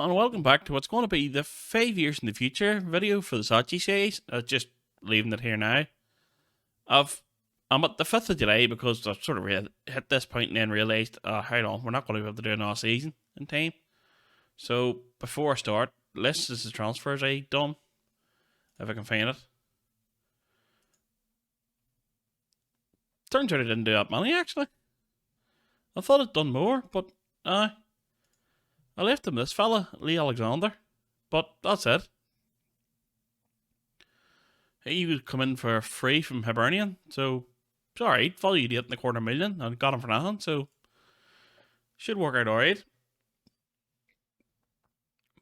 and welcome back to what's going to be the 5 years in the future video for the Sochi series. Just leaving it here now. I'm at the 5th of July because I've sort of hit this point and then realised, hold on, we're not going to be able to do another season in time. So, before I start, this is the transfers I done, if I can find it. Turns out I didn't do that many, actually. I thought I'd done more, but I left him this fella, Lee Alexander, but that's it. He would come in for free from Hibernian, so it's alright. Valued at $250,000 and got him for nothing, so should work out alright.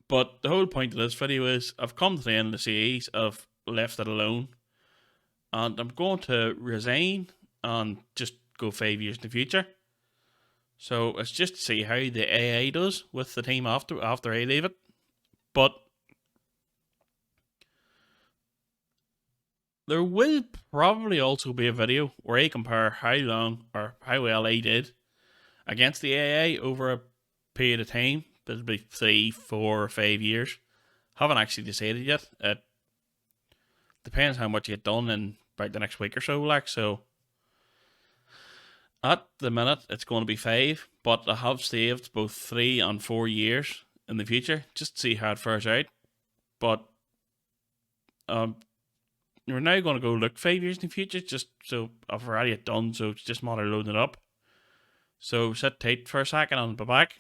But the whole point of this video is I've come to the end of the series, I've left it alone, and I'm going to resign and just go 5 years in the future. So it's just to see how the AI does with the team after I leave it. But there will probably also be a video where I compare how long or how well I did against the AI over a period of time. It'll be 3, 4, or 5 years. Haven't actually decided yet. It depends how much you get done in about the next week or so. So at the minute, it's going to be 5, but I have saved both 3 and 4 years in the future just to see how it fares out. But we're now going to go look 5 years in the future, just so I've already it done, so it's just a matter of loading it up. So sit tight for a second and I'll be back.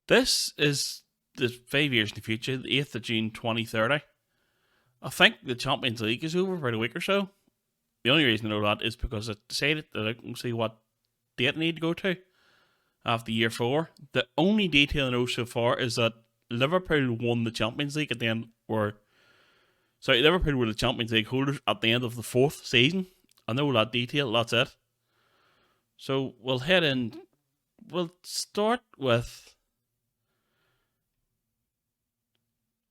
This is the 5 years in the future, the 8th of June 2030. I think the Champions League is over for about a week or so. The only reason I know that is because I decided that I can see what date I need to go to after year 4. The only detail I know so far is that Liverpool won the Champions League at the end, Liverpool were the Champions League holders at the end of the 4th season. I know that detail, that's it. So we'll head in, we'll start with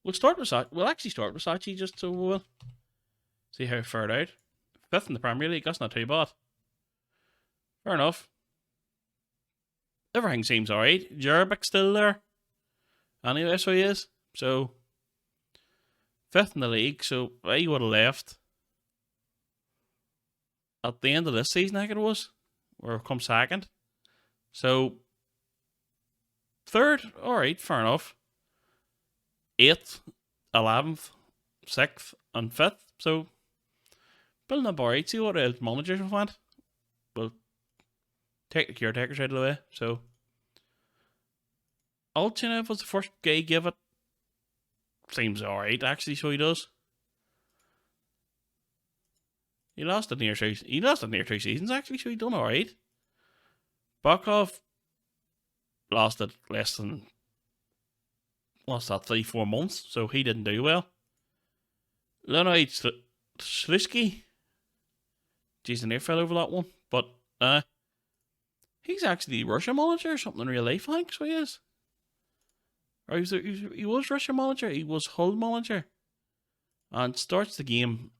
Sochi. We'll actually start with Sochi just so we'll see how it fared out. 5th in the Premier League, that's not too bad. Fair enough. Everything seems alright. Jerbik's still there. Anyway, so he is. So, 5th in the league, so I would have left at the end of this season, I think it was. Or come 2nd. So, 3rd, alright, fair enough. 8th, 11th, 6th, and 5th. So, building up alright. See what else managers have went. We'll take the caretakers out of the way. So, Altchinov was the first guy give it. Seems alright, actually, so he does. He lost it near 2 seasons, actually, so he done alright. Bakov lost it less than 3-4 months, so he didn't do well. Leonid Slisky, geez, I never fell over that one, but he's actually Russia manager or something in real life, I think, so he is. Or he was Russia manager, he was Hull manager, and starts the game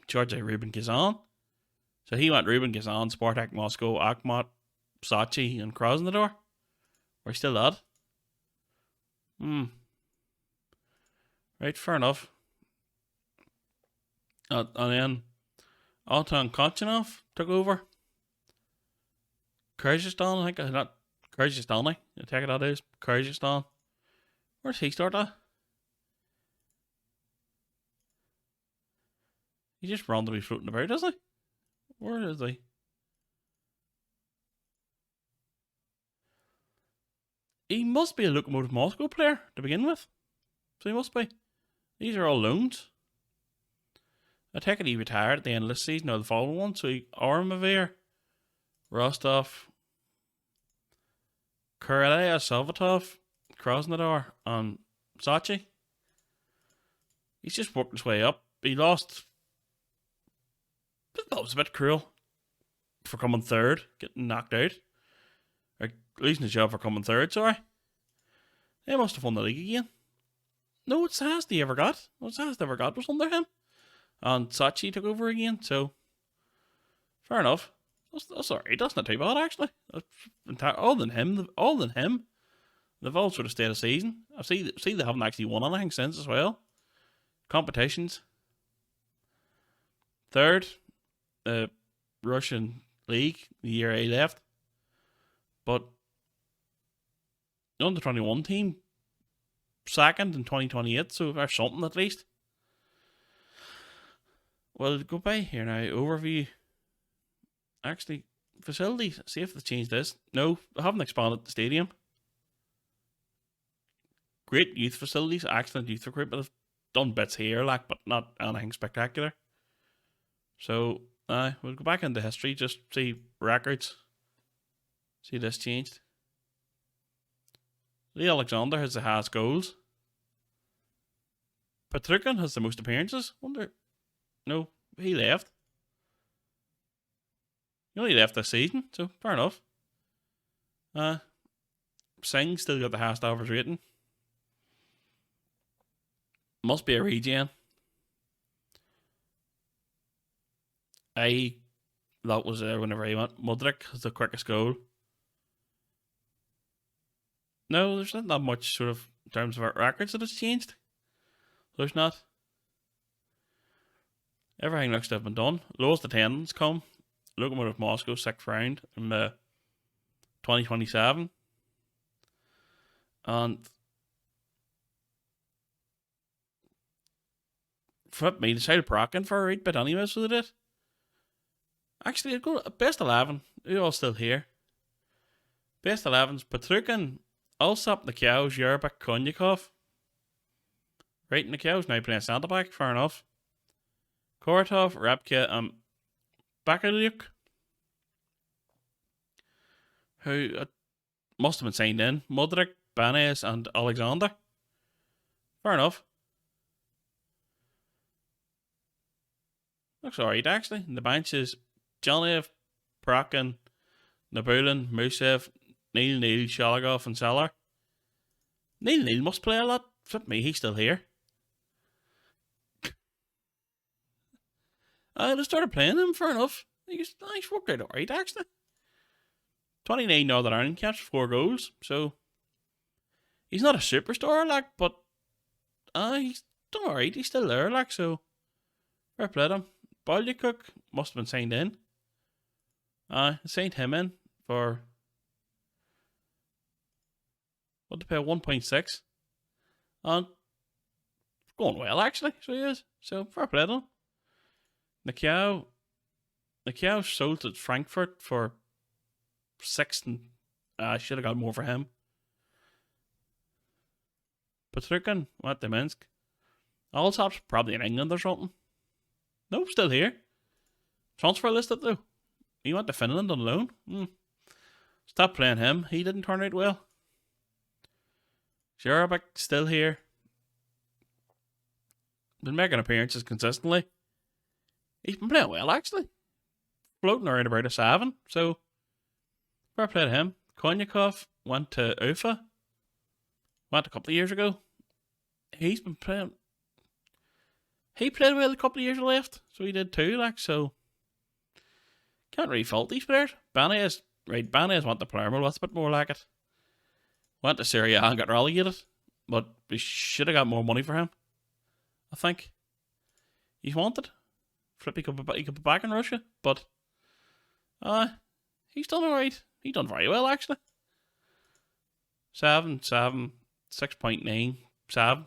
charged by Ruben Kazan. So he went Ruben Kazan, Spartak Moscow, Akhmat, Sochi, and Krasnodar. Or still that. Right, fair enough. And then Anton Konchanov took over. Kyrgyzstan, I think. Not Kyrgyzstani, I take it that is. Kyrgyzstan. Where does he start at? He just randomly floating about, doesn't he? Where is he? He must be a Lokomotiv Moscow player to begin with. So he must be. These are all loans. I take it he retired at the end of this season or the following one. So he Armavir, Rostov, Kurelaya, Salvatov, Krasnodar, and Sochi. He's just worked his way up. He lost. That was a bit cruel for coming 3rd, getting knocked out. Or losing his job for coming 3rd, sorry. They must have won the league again. No, it's the highest they ever got. It's the highest they ever got was under him. And Sochi took over again, so fair enough. That's alright. That's not too bad actually. All than him, they've all sort of stayed a season. I see they haven't actually won anything since as well. Competitions. Third, Russian league the year he left, but the under 21 team second in 2028. So there's something at least. Well, go by here now. Overview. Actually, facilities. See if they changed this. No, they haven't expanded the stadium. Great youth facilities. Excellent youth recruitment. They've done bits here, like, but not anything spectacular. So, we'll go back into history. Just see records. See this changed. Lee Alexander has the highest goals. Petrukin has the most appearances. Wonder. No, he left. He only left this season, so fair enough. Singh still got the highest average rating. Must be a regen. That was there whenever he went. Mudryk has the quickest goal. No, there's not that much sort of in terms of our records that has changed. There's not. Everything looks to have been done. Lowest attendance come. Lokomotiv Moscow 6th round in 2027. And flip me, decided Prakan for a right bit anyway, so they did. Actually, I'd go best 11. They're all still here. Best 11's Petrukin, Alsop, Nikyaus, Yerbak, Konyakov. Right, Nikyaus now playing centre back, fair enough. Koratov, Rabka, and Bakalyuk, who must have been signed in. Mudryk, Banes, and Alexander. Fair enough. Looks alright actually. And the bench is Janaev, Prakan, Nabulin, Musev, Neil, Shalagov, and Salar. Neil must play a lot. Flip me, he's still here. They started playing him, fair enough. He's worked out alright, actually. 29 Northern Ireland caps, 4 goals. So, he's not a superstar, like, but he's done alright. He's still there, like, so fair play to him. Bolyakuk must have been signed in. Signed him in for what to pay 1.6. And going well, actually, so he is. So fair play to him. Nikyaus sold at Frankfurt for 6, and I should have got more for him. Petrukin went to Minsk. Allsop's probably in England or something. No, still here. Transfer listed though. He went to Finland on loan. Stop playing him. He didn't turn out well. Jerabek still here. Been making appearances consistently. He's been playing well, actually. Floating around about a 7, so fair play to him. Konyakov went to Ufa. Went a couple of years ago. He's been playing. He played well a couple of years left, so he did too, like, so can't really fault these players. Banes went to Palermo, that's a bit more like it. Went to Syria and got relegated, but we should have got more money for him, I think. He's wanted. Flippy could be back in Russia, but he's done alright. He's done very well, actually. 7, 6.9, 7.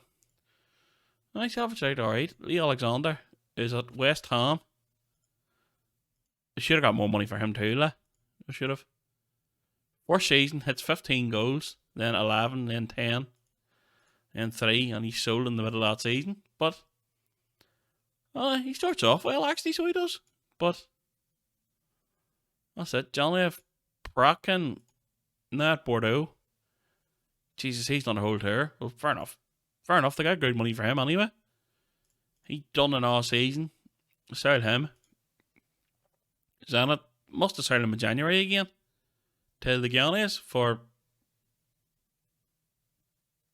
Nice average out, alright. Lee Alexander is at West Ham. I should have got more money for him too, I should have. First season, hits 15 goals, then 11, then 10, then 3, and he's sold in the middle of that season. But he starts off well, actually, so he does. But that's it. Janaev, Prakan, not Bordeaux. Jesus, he's done a whole tour. Well, fair enough. Fair enough, they got good money for him anyway. He done an all season. Sold him. Zenit must have sold him in January again. To the Giannis for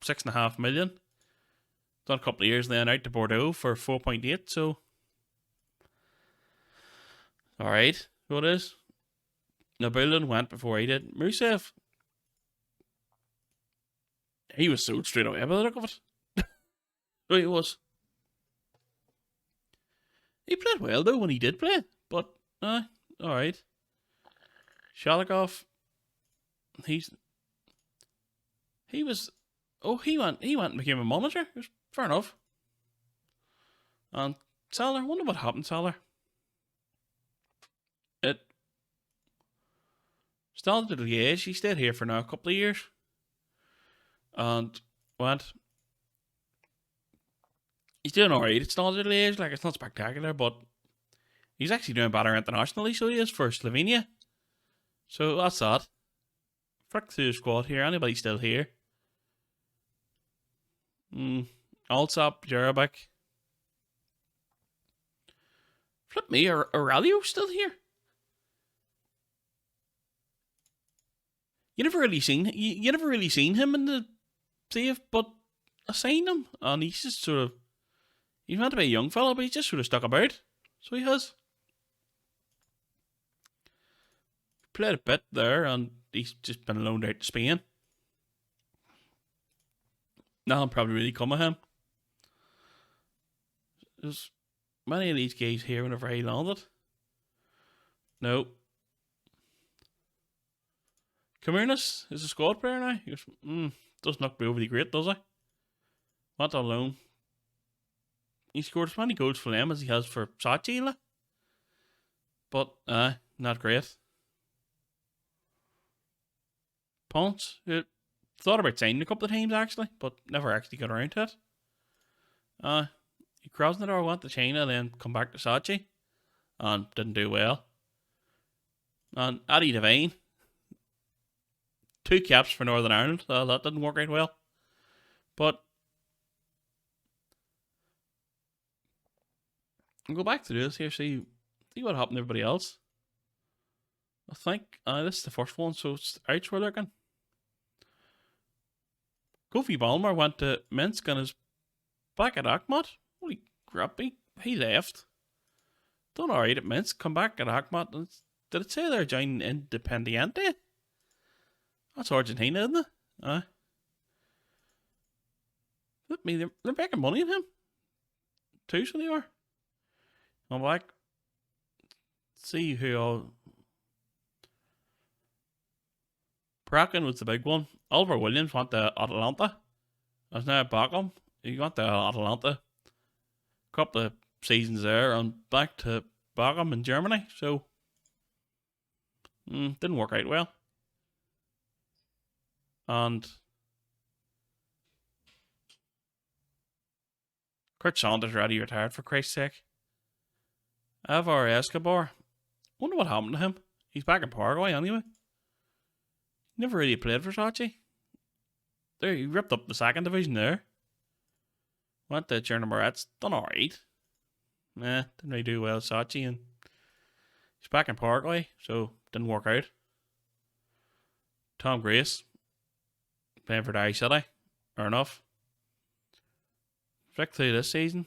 6.5 million. Done a couple of years then out to Bordeaux for 4.8, so alright, what it is. Nabulin went before he did. Musev, he was sold straight away by the look of it. So he was. He played well though when he did play, but alright. Shalikov, he was. Oh, he went and became a manager. It was fair enough. And Saller, wonder what happened, Saller. It started at Liège. He stayed here for now a couple of years. And went. He's doing alright. It's not at Liège, like it's not spectacular, but he's actually doing better internationally, so he is for Slovenia. So that's that. Frick through the squad here. Anybody still here? Alsop, Jerabek. Flip me, Aurelio still here? You never really seen him in the save, but I seen him, and he's just sort of, he's meant to be a young fella, but he's just sort of stuck about. So he has played a bit there, and he's just been loaned out to Spain. Nothing probably really come of him. There's many of these guys here whenever he landed. No. Camernas is a squad player now. He doesn't look overly great, does he? Not alone. He scored as many goals for them as he has for Sochi, but not great. Ponce, thought about signing a couple of times actually, but never actually got around to it. He Krasnodar went to China, then come back to Sochi, and didn't do well. And Addy Devine, 2 caps for Northern Ireland. That didn't work out well. But I'll go back to this here, see what happened to everybody else. I think this is the first one, so it's outs we're looking. Kofi Balmer went to Minsk and is back at Akhmat. Holy crap, he left. Done alright at Minsk, come back at Akhmat. Did it say they're joining Independiente? That's Argentina, isn't it? Let me, they're making money on him. 2, so they are. I'm back. See who all. Bracken was the big one. Oliver Williams went to Atalanta. That's now back home. He went to Atalanta. Couple of seasons there and back to Bochum in Germany. So didn't work out well. And Kurt Saunders already retired, for Christ's sake. Alvaro Escobar. Wonder what happened to him. He's back in Paraguay anyway. Never really played for Sochi. There, he ripped up the 2nd division there. Went to Chernomorets. Done alright. Didn't really do well at Sochi, and he's back in Paraguay, so didn't work out. Tom Grace, playing for Derry City. Fair enough. Flick through this season.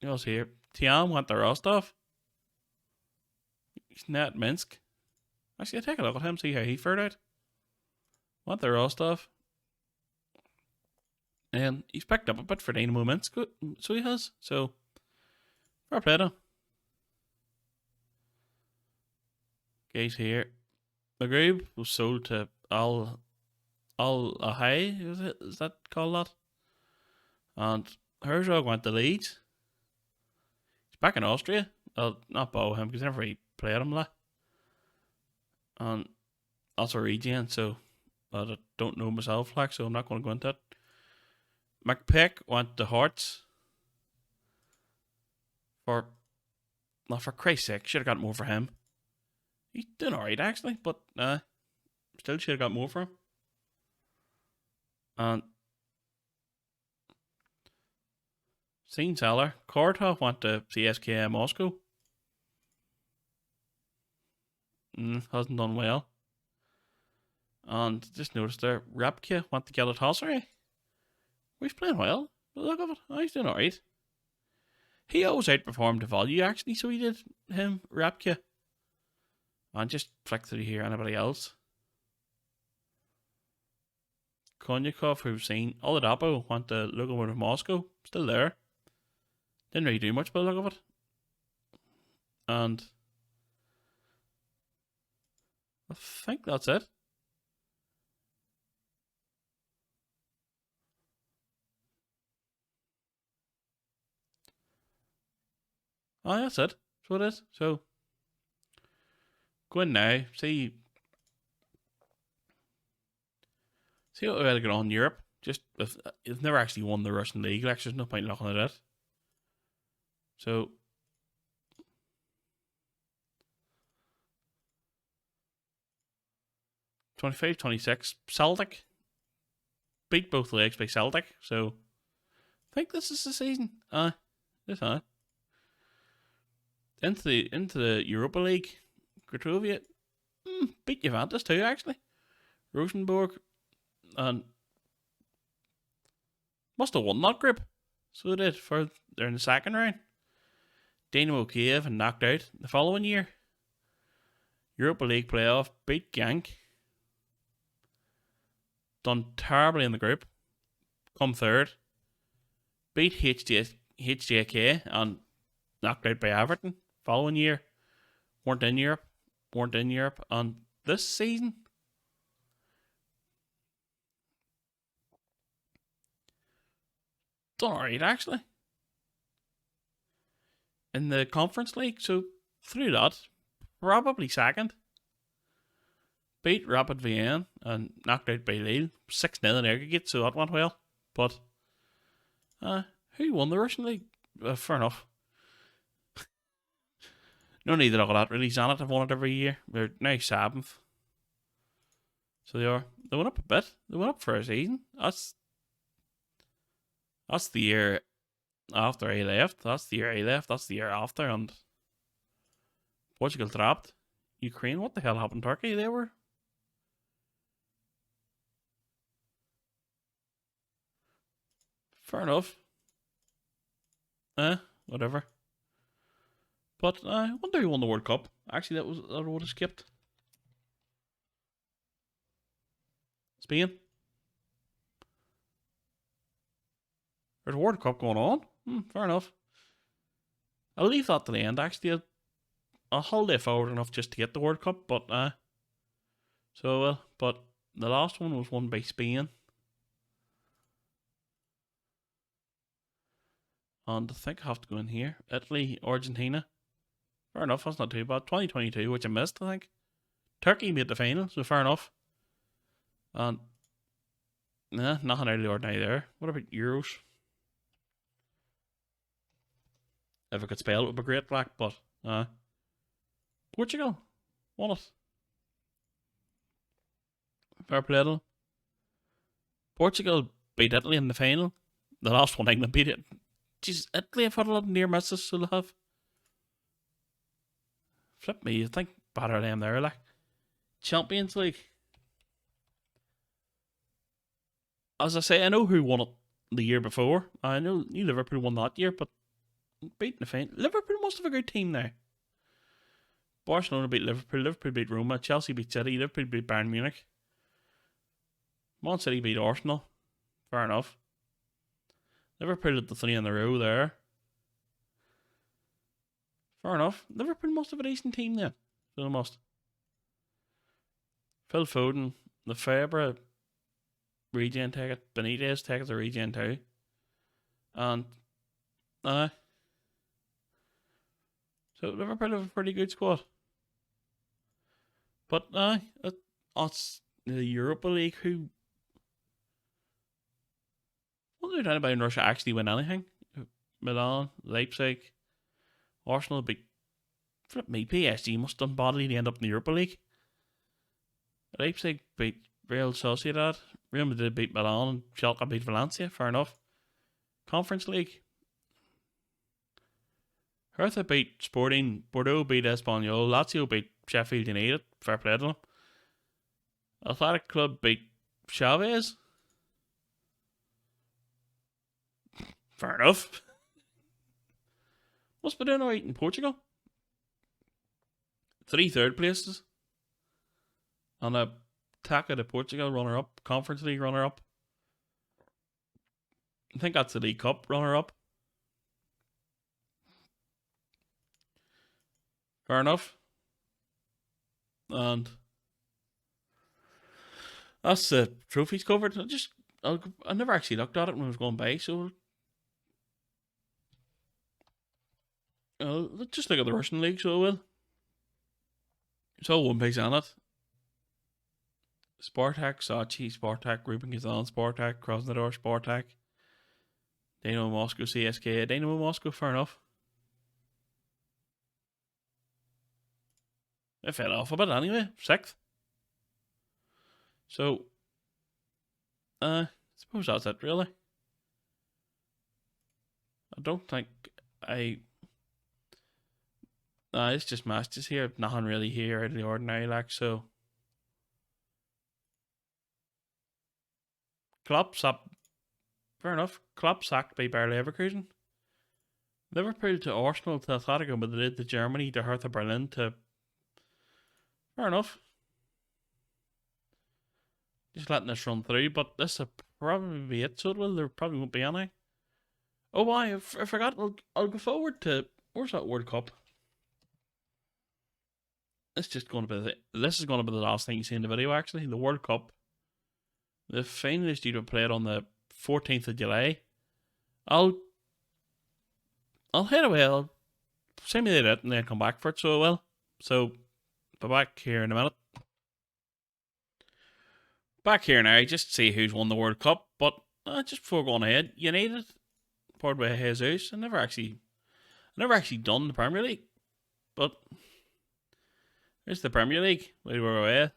Who else here? Tiam went to Rostov. He's now at Minsk. Actually, I'll take a look at him, see how he fared out. Went to Rostov. And he's picked up a bit for Dynamo Minsk, so he has. So, fair play to him. Guys here. McGrew was sold to Al Ahai, is that called that? And Herzog went to Leeds. He's back in Austria. I'll not bow him because I never really played him. And also regen, so I don't know myself, so I'm not going to go into it. McPeck went to Hearts. For Christ's sake, should have got more for him. He's doing alright actually, but still should have got more for him. And Seen Saller. Kortov went to CSKA Moscow. Hasn't done well. And just noticed there, Rapke went to Galatasaray. He's playing well. Look at it. He's doing alright. He always outperformed the value actually, so he did him, Rapke. And just flick through here. Anybody else? Konyakov, who we've seen. Oladapo went to Lokomotiv of Moscow. Still there. Didn't really do much by the look of it. And I think that's it. Oh, that's it. That's what it is. So, go in now. See what we're going to get on in Europe. Just, if you've never actually won the Russian league, like, there's no point looking at it. So, '25-26, Celtic beat both legs by Celtic. So, I think this is the season. Into the Europa League, Grotrovia beat Juventus too, actually. Rosenborg, and must have won that group. So they did. They're in the second round. Dynamo Kiev and knocked out the following year. Europa League playoff, beat Genk. Done terribly in the group. Come third. Beat HJK and knocked out by Everton. Following year. Weren't in Europe. And this season, done alright actually. In the Conference League, so through that, probably second. Beat Rapid Vienna and knocked out by Lille. 6-0 in aggregate, so that went well. But, who won the Russian League? Fair enough. No need to look at that, really. Zenit have won it every year. They're now 7th. So they are. They went up a bit. They went up for a season. That's the year after I left. That's the year I left. That's the year after. And Portugal trapped. Ukraine, what the hell happened to Turkey? They were... Fair enough. Whatever. But I wonder who won the World Cup. Actually, that would have skipped. Spain. There's a World Cup going on. Fair enough. I'll leave that to the end. Actually, I'll hold it forward enough just to get the World Cup. But but the last one was won by Spain. And I think I have to go in here. Italy, Argentina. Fair enough, that's not too bad. 2022, which I missed, I think. Turkey made the final, so fair enough. And nothing out of the ordinary there. What about Euros? If I could spell it would be great, Black, but Portugal won it. Fair play to them. Portugal beat Italy in the final. The last one, England beat it. Jeez, Italy have had a lot of near misses, so they have. Flip me, you think better than them there, like. Champions League. As I say, I know who won it the year before. I know Liverpool won that year, but beating the final. Liverpool must have a good team there. Barcelona beat Liverpool. Liverpool beat Roma. Chelsea beat City. Liverpool beat Bayern Munich. Man City beat Arsenal. Fair enough. Liverpool at the 3 in a row there. Fair enough. Liverpool must have a decent team then. So they must. Phil Foden, Lefebvre, regen ticket. Benitez tickets a regen too. And so Liverpool have a pretty good squad. But it's the Europa League. Who? What did anybody in Russia actually win anything? Milan, Leipzig, Arsenal beat. Flip me, PSG must have done badly to end up in the Europa League. Leipzig beat Real Sociedad. Real Madrid beat Milan and Schalke beat Valencia. Fair enough. Conference League. Hertha beat Sporting. Bordeaux beat Espanyol. Lazio beat Sheffield United. Fair play to them. Athletic Club beat Chavez. Fair enough. Must be doing alright in Portugal. 3 third places. And a Taca de Portugal runner-up, Conference League runner-up. I think that's the League Cup runner-up. Fair enough. And that's the trophies covered. I never actually looked at it when I was going by, so let's just look at the Russian league, so I will. It's all one page on it. Spartak, Sochi, Spartak, Rubin Kazan, Spartak, Krasnodar, Spartak, Dynamo Moscow, CSKA, Dynamo Moscow, fair enough. It fell off a bit anyway, 6th. So, I suppose that's it, really. I don't think it's just matches here. Nothing really here out of the ordinary, like, so. Klopp up. Fair enough. Klopp sacked by Bayer Leverkusen. Liverpool to Arsenal to Atletico Madrid to Germany to Hertha Berlin to. Fair enough. Just letting this run through, but this will probably be it, so there probably won't be any. Oh, I forgot. I'll go forward to. Where's that World Cup? This is going to be the last thing you see in the video, actually. The World Cup. The final is due to play it on the 14th of July. I'll head away. I'll simulate it and then come back for it, so I will. So, be back here in a minute. Back here now, just see who's won the World Cup. But just before going ahead, United, poured by Jesus. I never actually done the Premier League, but there's the Premier League. We were away.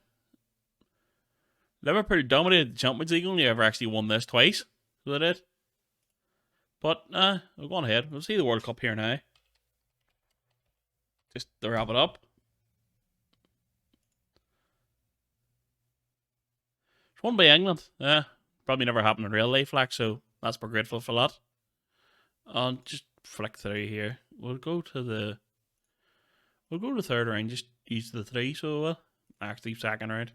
Liverpool dominated the Champions League, only ever actually won this twice. So they did. But, we're going ahead. We'll see the World Cup here now. Just to wrap it up. It's won by England. Probably never happened in real life, like, so that's we're grateful for that. And just flick through here. We'll go to the third round, just use the 3, so actually second round.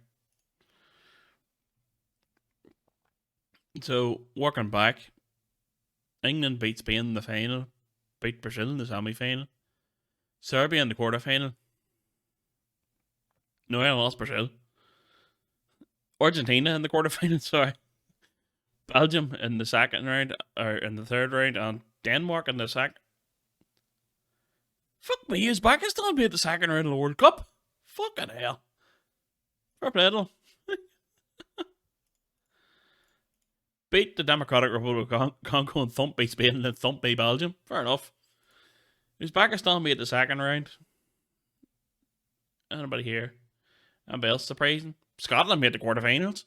So, working back, England beat Spain in the final, beat Brazil in the semi-final, Serbia in the quarter-final. No, I lost Brazil. Argentina in the quarter-final, sorry. Belgium in the second round, or in the third round, and Denmark in the second. Fuck me, is Pakistan be at the second round of the World Cup? Fucking hell. Fair play to them. Beat the Democratic Republic of Congo and thump by Spain and then thump by Belgium. Fair enough. Is Pakistan be at the second round? Anybody here? Anybody else surprising? Scotland made the quarterfinals.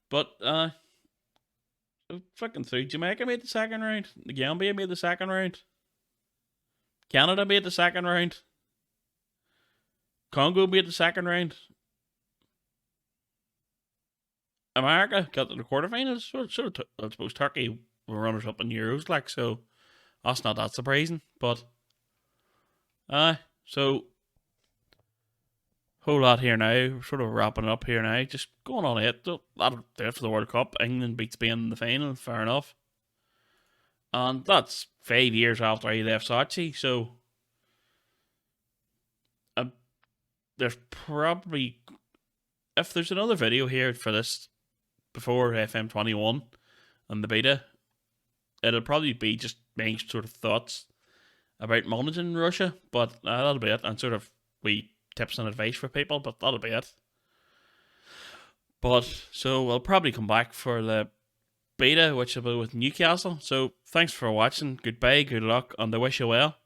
But, fucking through. Jamaica made the second round. The Gambia made the second round. Canada made the second round. Congo made the second round. America got to the quarterfinals. I suppose Turkey were runners up in Euros, like, so that's not that surprising. But, so whole lot here now. We're sort of wrapping up here now. Just going on ahead. That'll do it for the World Cup. England beat Spain in the final. Fair enough. And that's 5 years after I left Sochi. So there's probably, if there's another video here for this before FM21 and the beta, it'll probably be just my sort of thoughts about managing Russia. But that'll be it. And sort of tips and advice for people, but that'll be it. But, so I'll probably come back for the beta, which will be with Newcastle. So, thanks for watching. Goodbye, good luck, and I wish you well.